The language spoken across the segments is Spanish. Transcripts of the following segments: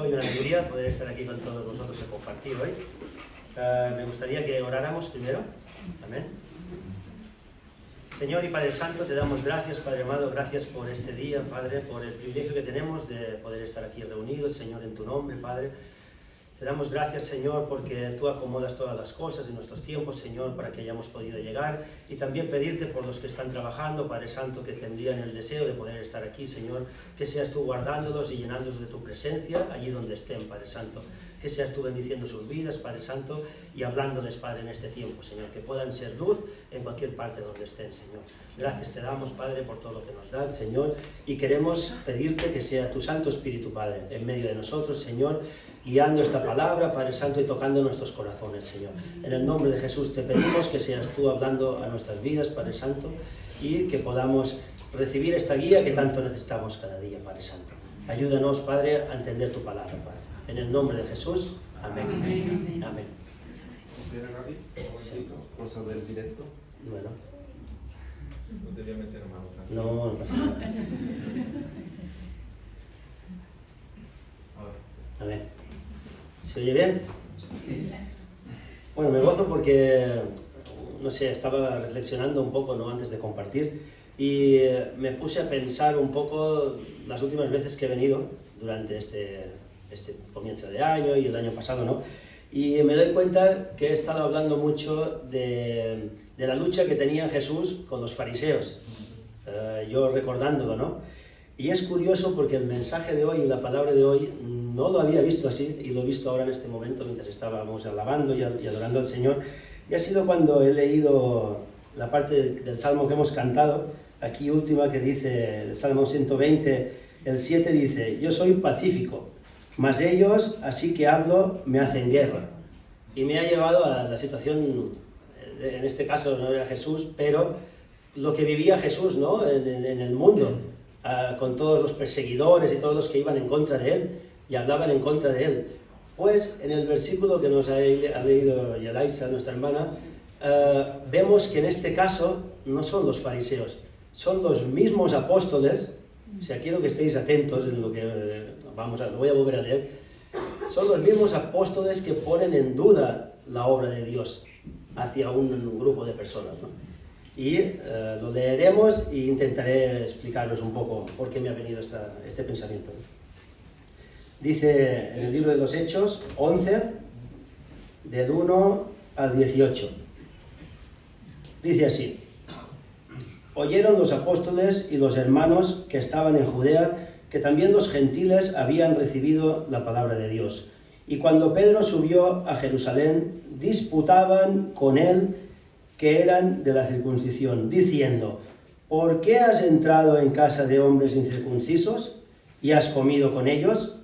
gozo y una alegría poder estar aquí con todos vosotros y compartir hoy. Me gustaría que oráramos primero. Amén. Señor y Padre Santo, te damos gracias, Padre amado, gracias por este día, Padre, por el privilegio que tenemos de poder estar aquí reunidos, Señor, en tu nombre, Padre. Te damos gracias, Señor, porque tú acomodas todas las cosas en nuestros tiempos, Señor, para que hayamos podido llegar. Y también pedirte por los que están trabajando, Padre Santo, que tendrían el deseo de poder estar aquí, Señor, que seas tú guardándolos y llenándolos de tu presencia allí donde estén, Padre Santo. Que seas tú bendiciendo sus vidas, Padre Santo, y hablándoles, Padre, en este tiempo, Señor. Que puedan ser luz en cualquier parte donde estén, Señor. Gracias te damos, Padre, por todo lo que nos das, Señor. Y queremos pedirte que sea tu Santo Espíritu, Padre, en medio de nosotros, Señor, guiando esta palabra, Padre Santo, y tocando nuestros corazones, Señor. En el nombre de Jesús te pedimos que seas tú hablando a nuestras vidas, Padre Santo, y que podamos recibir esta guía que tanto necesitamos cada día, Padre Santo. Ayúdanos, Padre, a entender tu palabra, Padre. En el nombre de Jesús, amén. Amén. Amén. Sí. Cosa del directo. Bueno. No te voy a meter mano. No, no pasa nada. Amén. ¿Se oye bien? Sí. Bueno, me gozo porque, no sé, estaba reflexionando un poco, ¿no?, antes de compartir, y me puse a pensar un poco las últimas veces que he venido durante este comienzo de año y el año pasado, ¿no? Y me doy cuenta que he estado hablando mucho de la lucha que tenía Jesús con los fariseos, yo recordándolo, ¿no? Y es curioso porque el mensaje de hoy y la palabra de hoy no lo había visto así, y lo he visto ahora en este momento mientras estábamos alabando y adorando al Señor, y ha sido cuando he leído la parte del Salmo que hemos cantado, aquí última, que dice, el Salmo 120, el 7 dice: yo soy pacífico, mas ellos, así que hablo, me hacen guerra. Y me ha llevado a la situación, en este caso no era Jesús, pero lo que vivía Jesús, ¿no?, en el mundo, con todos los perseguidores y todos los que iban en contra de él y hablaban en contra de él. Pues en el versículo que nos ha leído Yalaisa, nuestra hermana, vemos que en este caso no son los fariseos, son los mismos apóstoles. O sea, quiero que estéis atentos en lo que lo voy a volver a leer. Son los mismos apóstoles que ponen en duda la obra de Dios hacia un grupo de personas, ¿no? Y lo leeremos e intentaré explicaros un poco por qué me ha venido este pensamiento. Dice en el libro de los Hechos 11, del 1 al 18. Dice así: oyeron los apóstoles y los hermanos que estaban en Judea que también los gentiles habían recibido la palabra de Dios. Y cuando Pedro subió a Jerusalén, disputaban con él que eran de la circuncisión, diciendo: ¿por qué has entrado en casa de hombres incircuncisos y has comido con ellos?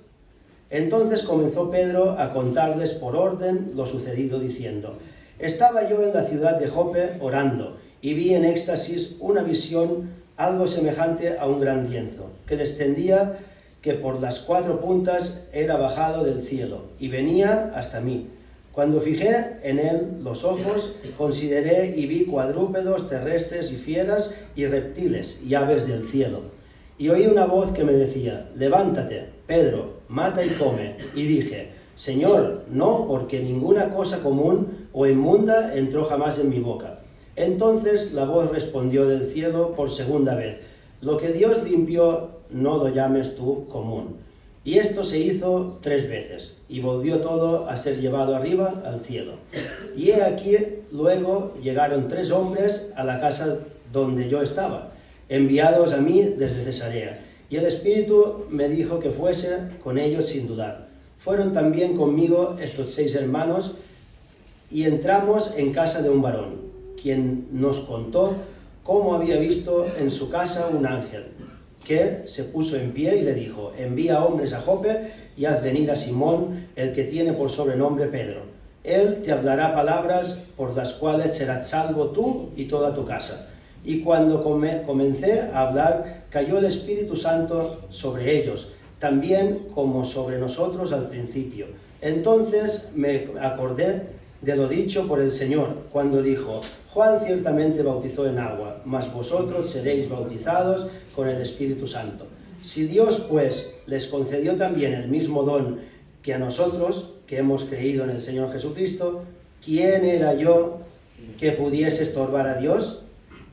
Entonces comenzó Pedro a contarles por orden lo sucedido, diciendo: estaba yo en la ciudad de Jope orando, y vi en éxtasis una visión algo semejante a un gran lienzo, que descendía, que por las 4 puntas era bajado del cielo, y venía hasta mí. Cuando fijé en él los ojos, consideré y vi cuadrúpedos, terrestres y fieras, y reptiles, y aves del cielo. Y oí una voz que me decía: levántate, Pedro, mata y come. Y dije: Señor, no, porque ninguna cosa común o inmunda entró jamás en mi boca. Entonces la voz respondió del cielo por segunda vez: lo que Dios limpió, no lo llames tú común. Y esto se hizo 3 veces, y volvió todo a ser llevado arriba al cielo. Y he aquí, luego llegaron 3 hombres a la casa donde yo estaba, enviados a mí desde Cesarea. Y el Espíritu me dijo que fuese con ellos sin dudar. Fueron también conmigo estos 6 hermanos, y entramos en casa de un varón, quien nos contó cómo había visto en su casa un ángel, que se puso en pie y le dijo: envía hombres a Jope y haz venir a Simón, el que tiene por sobrenombre Pedro. Él te hablará palabras por las cuales serás salvo tú y toda tu casa. Y cuando comencé a hablar, cayó el Espíritu Santo sobre ellos, también como sobre nosotros al principio. Entonces me acordé de lo dicho por el Señor, cuando dijo: Juan ciertamente bautizó en agua, mas vosotros seréis bautizados con el Espíritu Santo. Si Dios, pues, les concedió también el mismo don que a nosotros, que hemos creído en el Señor Jesucristo, ¿quién era yo que pudiese estorbar a Dios?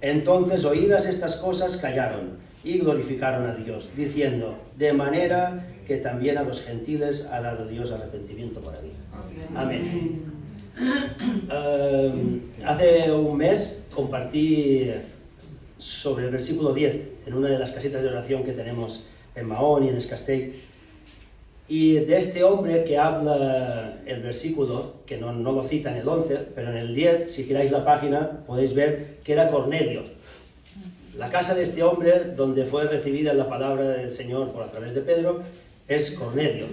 Entonces, oídas estas cosas, callaron y glorificaron a Dios, diciendo, de manera que también a los gentiles ha dado Dios arrepentimiento para mí. Amén. Hace un mes compartí sobre el versículo 10 en una de las casitas de oración que tenemos en Mahón y en Escastell, y de este hombre que habla el versículo, que no lo cita en el 11, pero en el 10, si giráis la página, podéis ver que era Cornelio. La casa de este hombre, donde fue recibida la palabra del Señor por a través de Pedro, es Cornelio.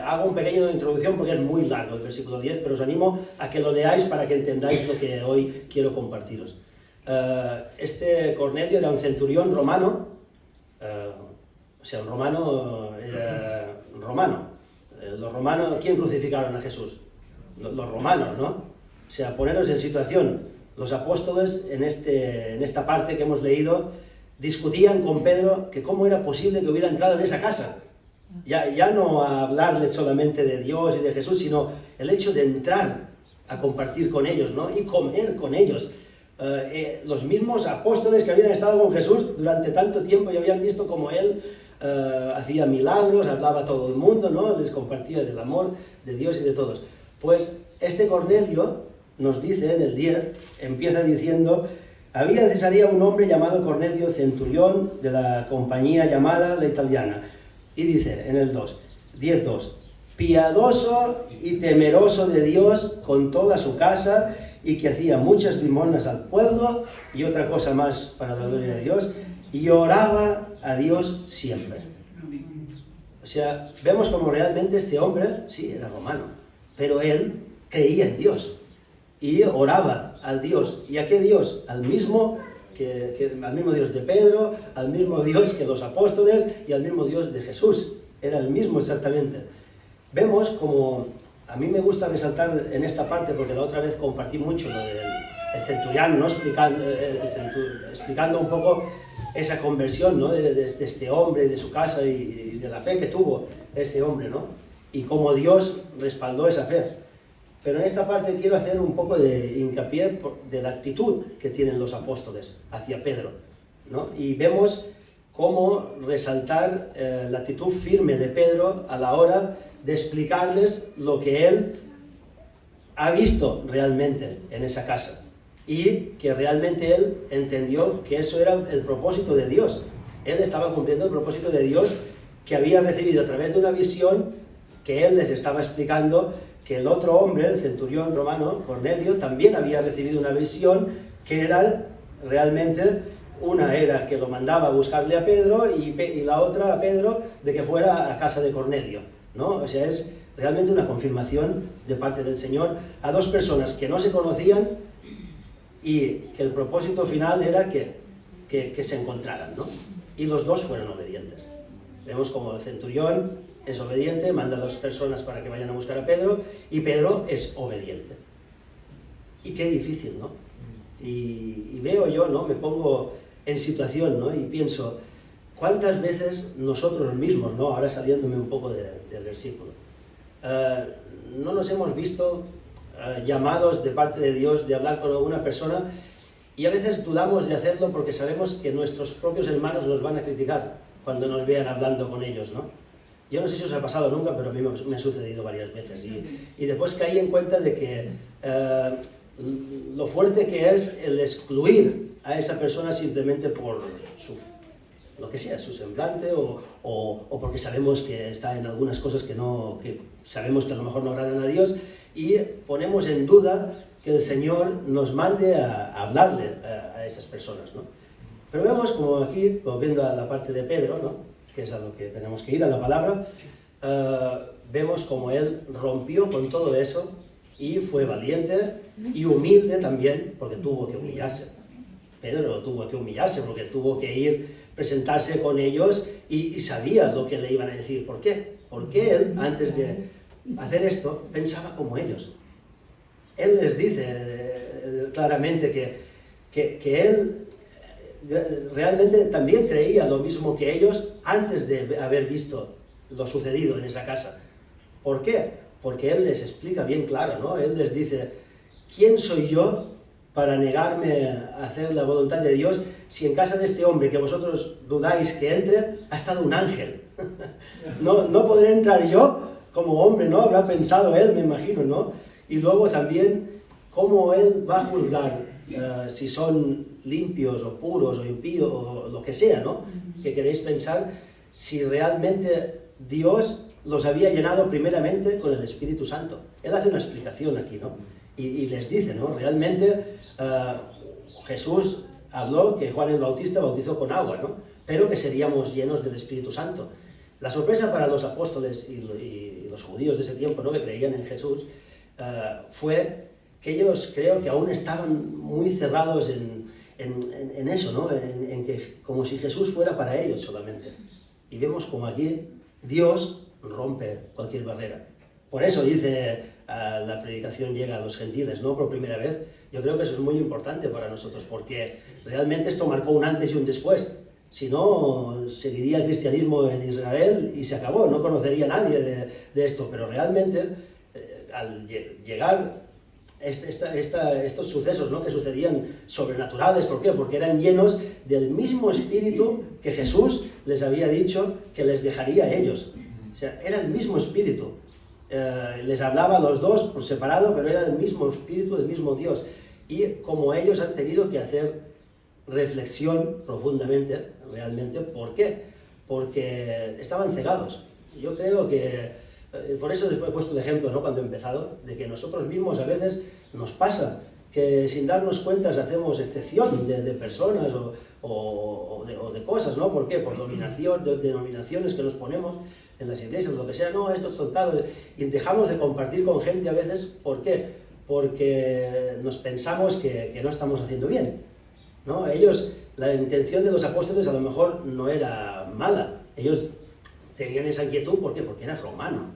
Hago un pequeño introducción porque es muy largo el versículo 10, pero os animo a que lo leáis para que entendáis lo que hoy quiero compartiros. Este Cornelio era un centurión romano, o sea, un romano era romano. Los romanos, ¿quién crucificaron a Jesús? Los romanos, ¿no? O sea, poneros en situación. Los apóstoles, en esta parte que hemos leído, discutían con Pedro que cómo era posible que hubiera entrado en esa casa. Ya no a hablarles solamente de Dios y de Jesús, sino el hecho de entrar a compartir con ellos, ¿no? Y comer con ellos. Los mismos apóstoles que habían estado con Jesús durante tanto tiempo y habían visto cómo Él hacía milagros, hablaba a todo el mundo, ¿no? Les compartía del amor de Dios y de todos. Pues este Cornelio nos dice en el 10, empieza diciendo, había en Cesarea un hombre llamado Cornelio, centurión de la compañía llamada La Italiana. Y dice en el 10:2, piadoso y temeroso de Dios con toda su casa, y que hacía muchas limonas al pueblo, y otra cosa más para la gloria de Dios, y oraba a Dios siempre. O sea, vemos como realmente este hombre, sí, era romano, pero él creía en Dios, y oraba al Dios. ¿Y a qué Dios? Al mismo Dios de Pedro, al mismo Dios que los apóstoles, y al mismo Dios de Jesús. Era el mismo exactamente. Vemos como, a mí me gusta resaltar en esta parte, porque la otra vez compartí mucho lo del centurión, ¿no? Explicando un poco esa conversión, ¿no? de este hombre, de su casa y de la fe que tuvo ese hombre, ¿no? Y cómo Dios respaldó esa fe. Pero en esta parte quiero hacer un poco de hincapié de la actitud que tienen los apóstoles hacia Pedro, ¿no? Y vemos cómo resaltar la actitud firme de Pedro a la hora de explicarles lo que él ha visto realmente en esa casa, y que realmente él entendió que eso era el propósito de Dios. Él estaba cumpliendo el propósito de Dios que había recibido a través de una visión que él les estaba explicando, que el otro hombre, el centurión romano, Cornelio, también había recibido una visión que era realmente, una era que lo mandaba a buscarle a Pedro y la otra a Pedro de que fuera a casa de Cornelio, ¿no? O sea, es realmente una confirmación de parte del Señor a dos personas que no se conocían y que el propósito final era que se encontraran, ¿no? Y los dos fueron obedientes. Vemos como el centurión es obediente, manda a dos personas para que vayan a buscar a Pedro, y Pedro es obediente. Y qué difícil, ¿no? Y veo yo, ¿no? Me pongo en situación, ¿no? Y pienso, ¿cuántas veces nosotros mismos, ¿no? Ahora saliéndome un poco del versículo, no nos hemos visto llamados de parte de Dios de hablar con alguna persona, y a veces dudamos de hacerlo porque sabemos que nuestros propios hermanos nos van a criticar cuando nos vean hablando con ellos, ¿no? Yo no sé si os ha pasado nunca, pero a mí me ha sucedido varias veces. Y después caí en cuenta de que lo fuerte que es el excluir a esa persona simplemente por lo que sea, su semblante, o porque sabemos que está en algunas cosas que sabemos que a lo mejor no agradan a Dios, y ponemos en duda que el Señor nos mande a hablarle a esas personas, ¿no? Pero vemos como aquí, volviendo a la parte de Pedro, ¿no? Que es a lo que tenemos que ir, a la palabra, vemos como él rompió con todo eso y fue valiente y humilde también, porque tuvo que humillarse. Pedro tuvo que humillarse porque tuvo que ir, presentarse con ellos y sabía lo que le iban a decir. ¿Por qué? Porque él, antes de hacer esto, pensaba como ellos. Él les dice claramente que él realmente también creía lo mismo que ellos antes de haber visto lo sucedido en esa casa. ¿Por qué? Porque Él les explica bien claro, ¿no? Él les dice, ¿quién soy yo para negarme a hacer la voluntad de Dios si en casa de este hombre que vosotros dudáis que entre, ha estado un ángel? No podré entrar yo como hombre, ¿no? Habrá pensado él, me imagino, ¿no? Y luego también, ¿cómo él va a juzgar si son limpios o puros o impíos o lo que sea, ¿no? Que queréis pensar si realmente Dios los había llenado primeramente con el Espíritu Santo. Él hace una explicación aquí, ¿no? Y les dice, ¿no? Realmente Jesús habló que Juan el Bautista bautizó con agua, ¿no? Pero que seríamos llenos del Espíritu Santo. La sorpresa para los apóstoles y los judíos de ese tiempo, ¿no? Que creían en Jesús, fue que ellos creo que aún estaban muy cerrados en eso, ¿no? En que como si Jesús fuera para ellos solamente. Y vemos como aquí Dios rompe cualquier barrera. Por eso dice, la predicación llega a los gentiles, ¿no? Por primera vez. Yo creo que eso es muy importante para nosotros, porque realmente esto marcó un antes y un después. Si no, seguiría el cristianismo en Israel y se acabó, no conocería a nadie de esto. Pero realmente, al llegar estos sucesos, ¿no? Que sucedían sobrenaturales, ¿por qué? Porque eran llenos del mismo espíritu que Jesús les había dicho que les dejaría a ellos. O sea, era el mismo espíritu. Les hablaba a los dos por separado, pero era el mismo espíritu, del mismo Dios. Y como ellos han tenido que hacer reflexión profundamente, realmente, ¿por qué? Porque estaban cegados. Yo creo que, por eso después he puesto el ejemplo, ¿no? Cuando he empezado, de que nosotros mismos a veces nos pasa que sin darnos cuenta hacemos excepción de personas o de cosas, ¿no? ¿Por qué? Por denominaciones que nos ponemos en las iglesias, lo que sea, no, esto es soltado, y dejamos de compartir con gente a veces, ¿por qué? Porque nos pensamos que no estamos haciendo bien, ¿no? Ellos, la intención de los apóstoles a lo mejor no era mala, ellos tenían esa inquietud, ¿por qué? Porque era romano,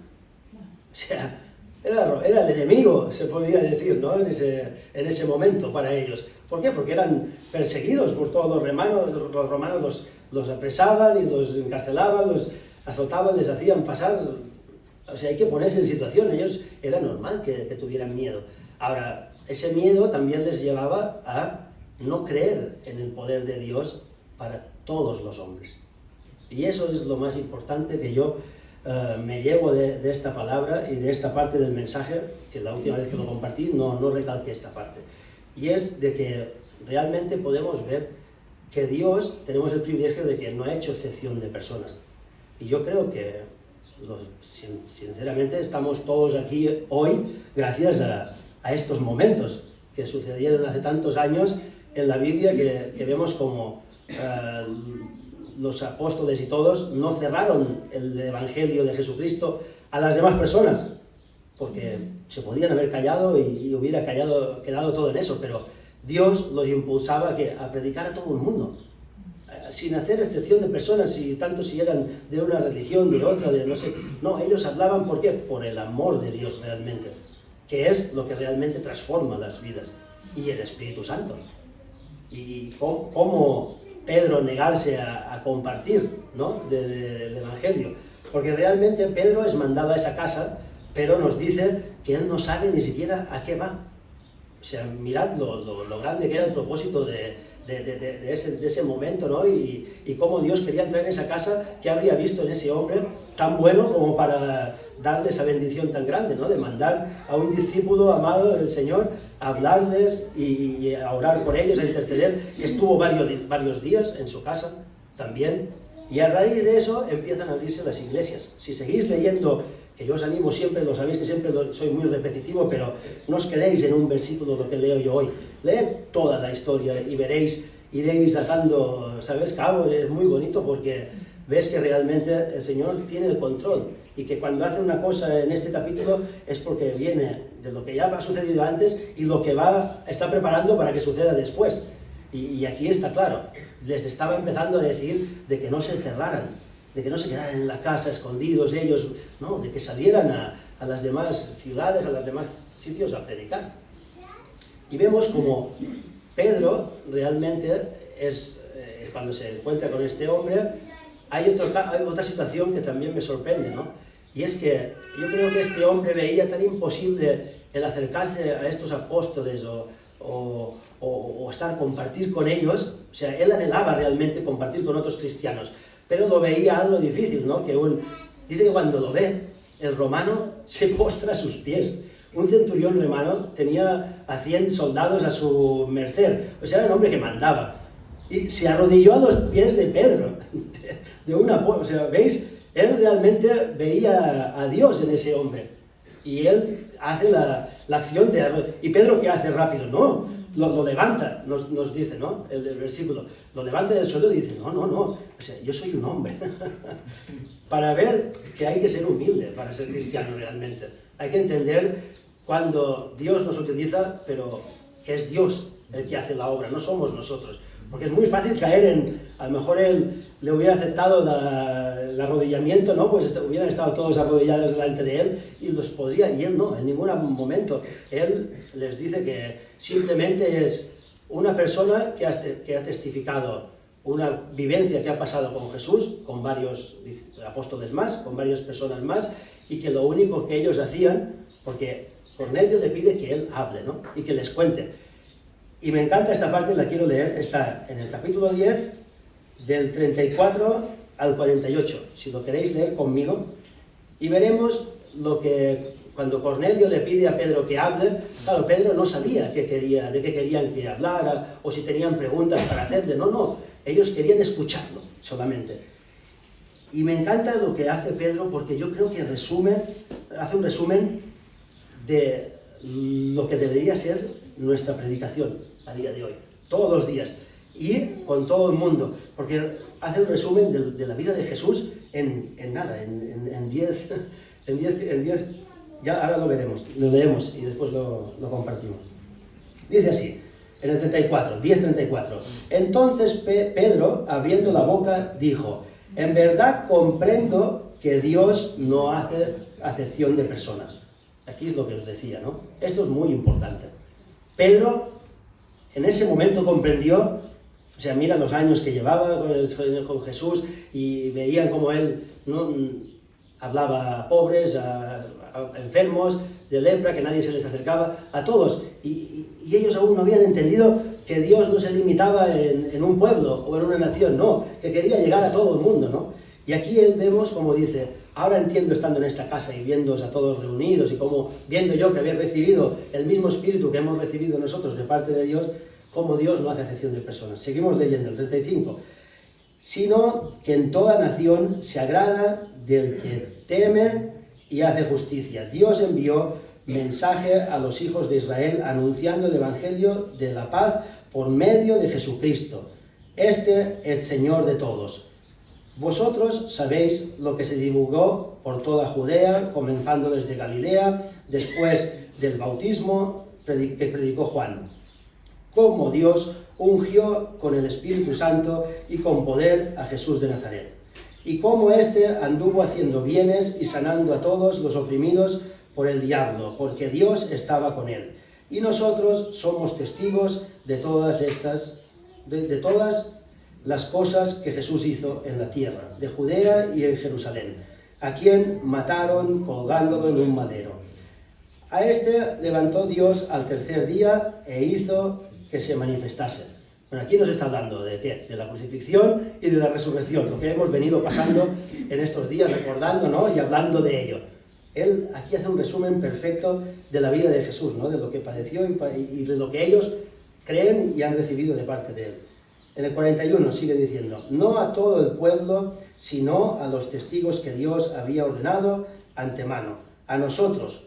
o sea, era el enemigo, se podría decir, ¿no? En ese momento para ellos. ¿Por qué? Porque eran perseguidos por todos los romanos los apresaban y los encarcelaban, los azotaban, les hacían pasar, o sea, hay que ponerse en situación, ellos era normal que tuvieran miedo. Ahora, ese miedo también les llevaba a no creer en el poder de Dios para todos los hombres. Y eso es lo más importante que yo me llevo de esta palabra y de esta parte del mensaje, que la última vez que lo compartí no recalqué esta parte. Y es de que realmente podemos ver que Dios, tenemos el privilegio de que no ha hecho excepción de personas. Y yo creo que, sinceramente, estamos todos aquí hoy gracias a estos momentos que sucedieron hace tantos años en la Biblia, que vemos como los apóstoles y todos no cerraron el Evangelio de Jesucristo a las demás personas, porque se podían haber callado y hubiera quedado todo en eso, pero Dios los impulsaba a predicar a todo el mundo, sin hacer excepción de personas, tanto si eran de una religión, de otra, de no sé. No, ellos hablaban, ¿por qué? Por el amor de Dios realmente, que es lo que realmente transforma las vidas, y el Espíritu Santo. Y cómo Pedro negarse a compartir, ¿no? del Evangelio, porque realmente Pedro es mandado a esa casa, pero nos dice que él no sabe ni siquiera a qué va. O sea, mirad lo grande que era el propósito de ese momento, ¿no? Y cómo Dios quería entrar en esa casa, que habría visto en ese hombre tan bueno como para darle esa bendición tan grande, ¿no? De mandar a un discípulo amado del Señor a hablarles y a orar por ellos, a interceder. Estuvo varios días en su casa también, y a raíz de eso empiezan a abrirse las iglesias. Si seguís leyendo, que yo os animo siempre, lo sabéis que siempre soy muy repetitivo, pero no os quedéis en un versículo lo que leo yo hoy. Leed toda la historia y iréis atando, ¿sabes? Cabo, es muy bonito porque ves que realmente el Señor tiene el control, y que cuando hace una cosa en este capítulo es porque viene de lo que ya ha sucedido antes y lo que está preparando para que suceda después. Y aquí está claro, les estaba empezando a decir de que no se cerraran, de que no se quedaran en la casa escondidos ellos, no, de que salieran a las demás ciudades, a los demás sitios a predicar. Y vemos como Pedro realmente cuando se encuentra con este hombre, hay otra situación que también me sorprende, ¿no? Y es que yo creo que este hombre veía tan imposible el acercarse a estos apóstoles o compartir con ellos. O sea, él anhelaba realmente compartir con otros cristianos, pero lo veía algo difícil, ¿no? Dice que cuando lo ve, el romano se postra a sus pies. Un centurión romano tenía a 100 soldados a su merced, o sea, era un hombre que mandaba. Y se arrodilló a los pies de Pedro, o sea, ¿veis? Él realmente veía a Dios en ese hombre. Y él hace la acción de arrodillarse. ¿Y Pedro qué hace rápido? No, lo levanta, nos dice, ¿no? El versículo. Lo levanta del suelo y dice, no. O sea, yo soy un hombre. Para ver que hay que ser humilde para ser cristiano realmente. Hay que entender cuando Dios nos utiliza, pero que es Dios el que hace la obra, no somos nosotros. Porque es muy fácil caer a lo mejor él le hubiera aceptado el arrodillamiento, ¿no? Pues hubieran estado todos arrodillados delante de él y y él no, en ningún momento. Él les dice que simplemente es una persona que ha testificado una vivencia que ha pasado con Jesús, con varios apóstoles más, con varias personas más, y que lo único que ellos hacían, porque Cornelio le pide que él hable, ¿no? Y que les cuente. Y me encanta esta parte, la quiero leer, está en el capítulo 10, del 34 al 48, si lo queréis leer conmigo, y veremos lo que, cuando Cornelio le pide a Pedro que hable, claro, Pedro no sabía de qué querían que hablara, o si tenían preguntas para hacerle, no, ellos querían escucharlo solamente. Y me encanta lo que hace Pedro, porque yo creo que hace un resumen de lo que debería ser nuestra predicación a día de hoy, todos los días, y con todo el mundo, porque hace un resumen de la vida de Jesús en 10, ya ahora lo veremos, lo leemos y después lo compartimos. Dice así, en el 10:34, entonces Pedro, abriendo la boca, dijo, en verdad comprendo que Dios no hace acepción de personas. Aquí es lo que os decía, ¿no? Esto es muy importante. Pedro en ese momento comprendió, o sea, mira los años que llevaba con Jesús y veían cómo él, ¿no?, hablaba a pobres, a enfermos, de lepra, que nadie se les acercaba, a todos. Y ellos aún no habían entendido que Dios no se limitaba en un pueblo o en una nación, no, que quería llegar a todo el mundo, ¿no? Y aquí vemos como dice, ahora entiendo estando en esta casa y viéndoos a todos reunidos y como viendo yo que habéis recibido el mismo espíritu que hemos recibido nosotros de parte de Dios, como Dios no hace acepción de personas. Seguimos leyendo el 35. Sino que en toda nación se agrada del que teme y hace justicia. Dios envió mensaje a los hijos de Israel anunciando el evangelio de la paz por medio de Jesucristo. Este es Señor de todos. Vosotros sabéis lo que se divulgó por toda Judea, comenzando desde Galilea, después del bautismo que predicó Juan, cómo Dios ungió con el Espíritu Santo y con poder a Jesús de Nazaret, y cómo éste anduvo haciendo bienes y sanando a todos los oprimidos por el diablo, porque Dios estaba con él. Y nosotros somos testigos de todas las cosas que Jesús hizo en la tierra, de Judea y en Jerusalén, a quien mataron colgándolo en un madero. A este levantó Dios al tercer día e hizo que se manifestase. Bueno, aquí nos está hablando de ¿qué? De la crucifixión y de la resurrección, lo que hemos venido pasando en estos días, recordando, ¿no?, y hablando de ello. Él aquí hace un resumen perfecto de la vida de Jesús, ¿no?, de lo que padeció y de lo que ellos creen y han recibido de parte de él. En el 41 sigue diciendo, no a todo el pueblo, sino a los testigos que Dios había ordenado antemano, a nosotros,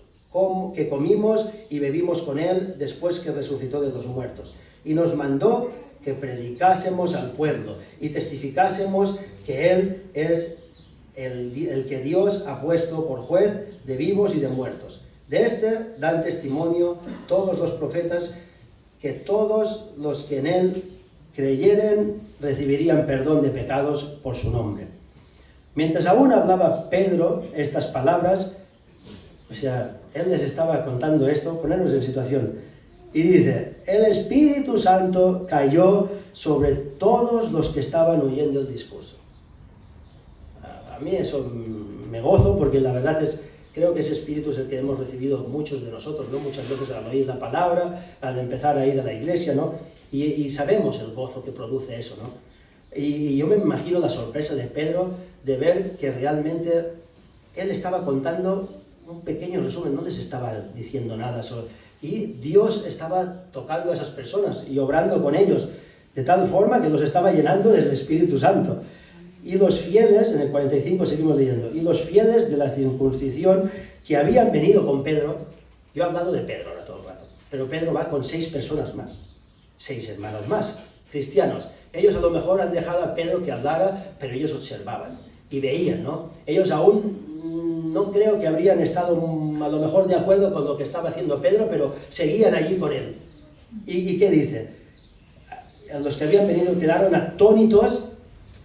que comimos y bebimos con él después que resucitó de los muertos. Y nos mandó que predicásemos al pueblo y testificásemos que él es el que Dios ha puesto por juez de vivos y de muertos. De este dan testimonio todos los profetas, que todos los que en él creyeren recibirían perdón de pecados por su nombre. Mientras aún hablaba Pedro estas palabras, o sea, él les estaba contando esto, ponernos en situación, y dice, el Espíritu Santo cayó sobre todos los que estaban oyendo el discurso. A mí eso me gozo porque la verdad es, creo que ese espíritu es el que hemos recibido muchos de nosotros, ¿no? Muchas veces al oír la palabra, al empezar a ir a la iglesia, ¿no? Y sabemos el gozo que produce eso, ¿no? Y yo me imagino la sorpresa de Pedro de ver que realmente él estaba contando un pequeño resumen, no les estaba diciendo nada y Dios estaba tocando a esas personas y obrando con ellos, de tal forma que los estaba llenando del Espíritu Santo. Y los fieles, en el 45 seguimos leyendo, y los fieles de la circuncisión que habían venido con Pedro, yo he hablado de Pedro ahora todo el rato, pero Pedro va con 6 personas más, 6 hermanos más, cristianos. Ellos a lo mejor han dejado a Pedro que hablara, pero ellos observaban y veían, ¿no? Ellos aún no creo que habrían estado a lo mejor de acuerdo con lo que estaba haciendo Pedro, pero seguían allí con él. ¿Y qué dice? Los que habían venido quedaron atónitos.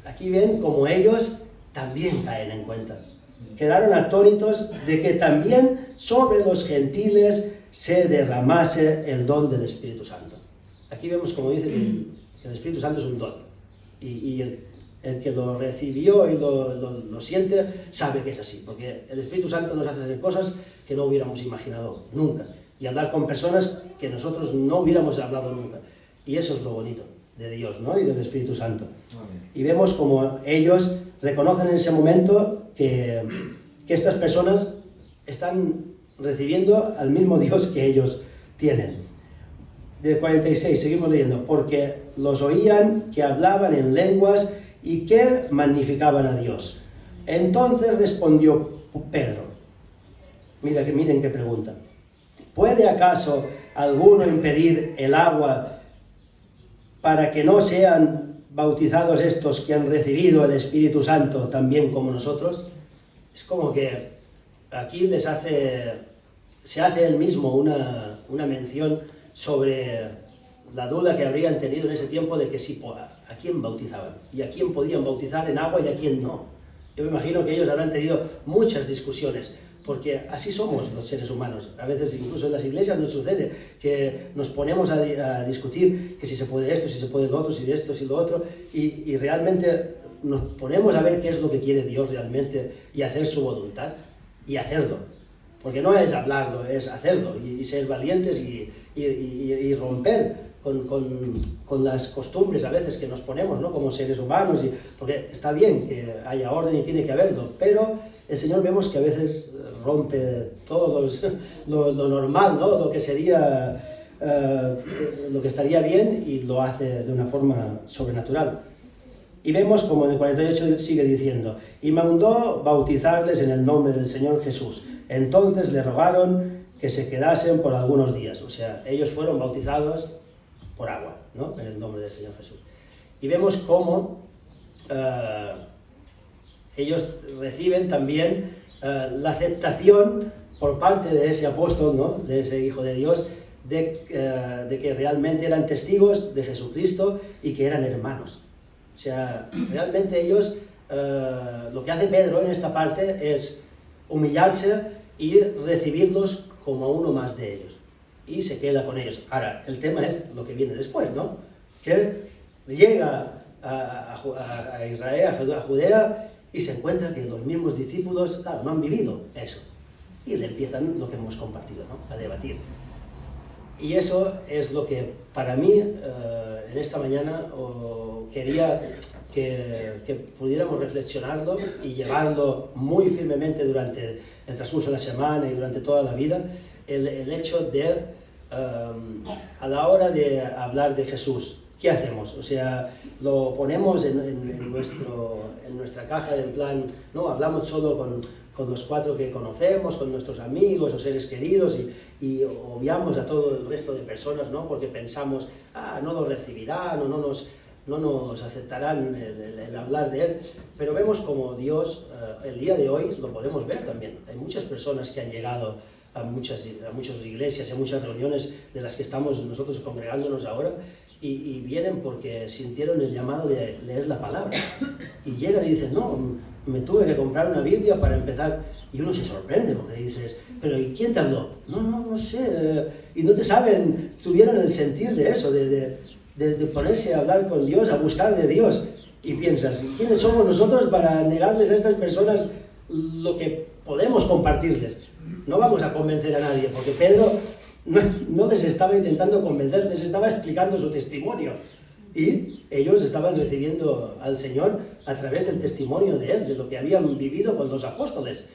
Aquí ven como ellos también caen en cuenta. Quedaron atónitos de que también sobre los gentiles se derramase el don del Espíritu Santo. Aquí vemos como dice que el Espíritu Santo es un don. Y el que lo recibió y lo siente sabe que es así. Porque el Espíritu Santo nos hace hacer cosas que no hubiéramos imaginado nunca. Y hablar con personas que nosotros no hubiéramos hablado nunca. Y eso es lo bonito de Dios, ¿no? Y del Espíritu Santo. Amén. Y vemos como ellos reconocen en ese momento que estas personas están recibiendo al mismo Dios que ellos tienen. Del 46, seguimos leyendo, porque los oían que hablaban en lenguas y que magnificaban a Dios. Entonces respondió Pedro, miren qué pregunta, ¿puede acaso alguno impedir el agua para que no sean bautizados estos que han recibido el Espíritu Santo también como nosotros? Es como que aquí se hace él mismo una mención sobre la duda que habrían tenido en ese tiempo de que a quién bautizaban y a quién podían bautizar en agua y a quién no. Yo me imagino que ellos habrán tenido muchas discusiones, porque así somos los seres humanos. A veces incluso en las iglesias nos sucede que nos ponemos a discutir que si se puede esto, si se puede lo otro, si esto, si lo otro, y realmente nos ponemos a ver qué es lo que quiere Dios realmente y hacer su voluntad y hacerlo. Porque no es hablarlo, es hacerlo y ser valientes y romper con las costumbres a veces que nos ponemos, ¿no? Como seres humanos, porque está bien que haya orden y tiene que haberlo, pero el Señor vemos que a veces rompe todo lo normal, ¿no? Lo que sería, lo que estaría bien, y lo hace de una forma sobrenatural. Y vemos como en el 48 sigue diciendo, y mandó bautizarles en el nombre del Señor Jesús. Entonces le rogaron que se quedasen por algunos días. O sea, ellos fueron bautizados por agua, ¿no? En el nombre del Señor Jesús. Y vemos cómo ellos reciben también la aceptación por parte de ese apóstol, ¿no? De ese Hijo de Dios, de que realmente eran testigos de Jesucristo y que eran hermanos. O sea, realmente ellos, lo que hace Pedro en esta parte es humillarse y recibirlos como uno más de ellos. Y se queda con ellos. Ahora, el tema es lo que viene después, ¿no? Que llega a Israel, a Judea, y se encuentra que los mismos discípulos, claro, no han vivido eso. Y le empiezan lo que hemos compartido, ¿no? A debatir. Y eso es lo que para mí, en esta mañana, quería que pudiéramos reflexionarlo y llevarlo muy firmemente durante el transcurso de la semana y durante toda la vida, el hecho de, a la hora de hablar de Jesús, ¿qué hacemos? O sea, lo ponemos en nuestra caja en plan, no, hablamos solo con los 4 que conocemos, con nuestros amigos o seres queridos y obviamos a todo el resto de personas, ¿no? Porque pensamos, no lo recibirán o no nos aceptarán el hablar de él, pero vemos como Dios, el día de hoy, lo podemos ver también. Hay muchas personas que han llegado a muchas iglesias, a muchas reuniones de las que estamos nosotros congregándonos ahora, y vienen porque sintieron el llamado de leer la palabra, y llegan y dicen, no, me tuve que comprar una Biblia para empezar, y uno se sorprende porque dices, pero ¿y quién te habló? No sé, y no tuvieron el sentir de eso, de ponerse a hablar con Dios, a buscar de Dios, y piensas, ¿quiénes somos nosotros para negarles a estas personas lo que podemos compartirles. No vamos a convencer a nadie, porque Pedro no les estaba intentando convencer, les estaba explicando su testimonio. Y ellos estaban recibiendo al Señor a través del testimonio de Él, de lo que habían vivido con los apóstoles.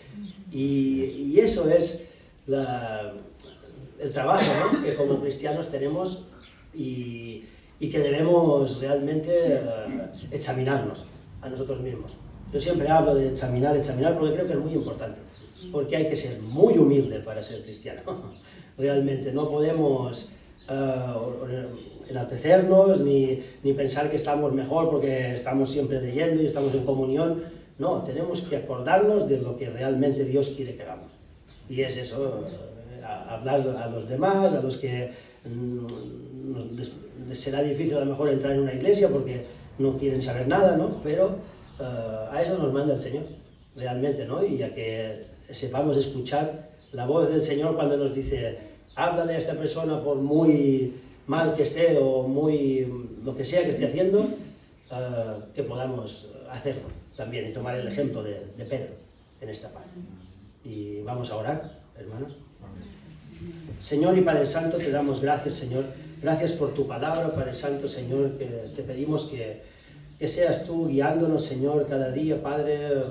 Y eso es el trabajo, ¿no?, que como cristianos tenemos y que debemos realmente examinarnos a nosotros mismos. Yo siempre hablo de examinar, porque creo que es muy importante, porque hay que ser muy humilde para ser cristiano. Realmente no podemos enaltecernos ni pensar que estamos mejor porque estamos siempre leyendo y estamos en comunión. No, tenemos que acordarnos de lo que realmente Dios quiere que hagamos. Y es eso, hablar a los demás, a los que les será difícil a lo mejor entrar en una iglesia porque no quieren saber nada, ¿no? Pero a eso nos manda el Señor, realmente, ¿no? Y a que sepamos escuchar la voz del Señor cuando nos dice, háblale a esta persona por muy mal que esté o muy lo que sea que esté haciendo, que podamos hacerlo también y tomar el ejemplo de Pedro en esta parte. Y vamos a orar, hermanos. Señor y Padre Santo, te damos gracias, Señor. Gracias por tu palabra, Padre Santo, Señor, que te pedimos que seas tú guiándonos, Señor, cada día, Padre,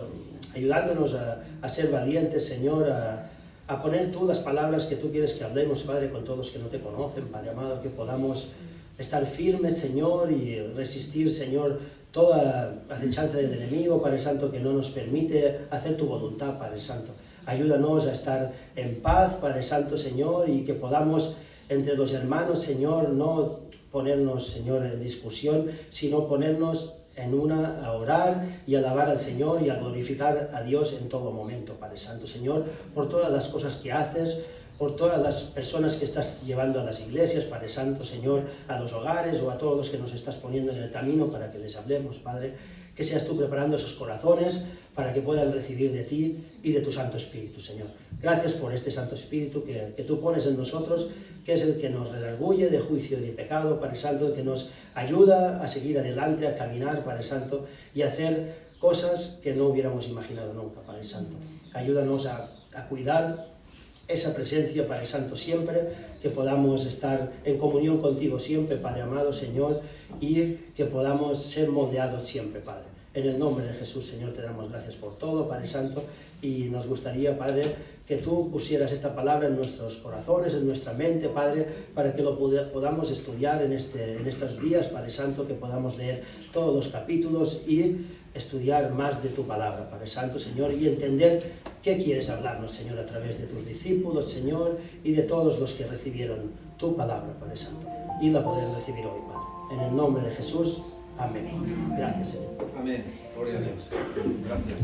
ayudándonos a ser valientes, Señor, a poner tú las palabras que tú quieres que hablemos, Padre, con todos los que no te conocen, Padre amado, que podamos estar firmes, Señor, y resistir, Señor, toda acechanza del enemigo, Padre Santo, que no nos permite hacer tu voluntad, Padre Santo. Ayúdanos a estar en paz, Padre Santo, Señor, y que podamos entre los hermanos, Señor, no ponernos, Señor, en discusión, sino ponernos en una a orar y alabar al Señor y a glorificar a Dios en todo momento, Padre Santo, Señor, por todas las cosas que haces, por todas las personas que estás llevando a las iglesias, Padre Santo, Señor, a los hogares o a todos los que nos estás poniendo en el camino para que les hablemos, Padre, que seas tú preparando esos corazones para que puedan recibir de ti y de tu Santo Espíritu, Señor. Gracias por este Santo Espíritu que tú pones en nosotros, que es el que nos redarguye de juicio y de pecado, Padre Santo, que nos ayuda a seguir adelante, a caminar, Padre Santo, y a hacer cosas que no hubiéramos imaginado nunca, Padre Santo. Ayúdanos a cuidar esa presencia, Padre Santo, siempre, que podamos estar en comunión contigo siempre, Padre amado, Señor, y que podamos ser moldeados siempre, Padre. En el nombre de Jesús, Señor, te damos gracias por todo, Padre Santo, y nos gustaría, Padre, que tú pusieras esta palabra en nuestros corazones, en nuestra mente, Padre, para que lo podamos estudiar en estos días, Padre Santo, que podamos leer todos los capítulos y estudiar más de tu palabra, Padre Santo, Señor, y entender qué quieres hablarnos, Señor, a través de tus discípulos, Señor, y de todos los que recibieron tu palabra, Padre Santo, y la poder recibir hoy, Padre. En el nombre de Jesús, amén. Gracias, Señor. Amén. Gloria a Dios. Gracias.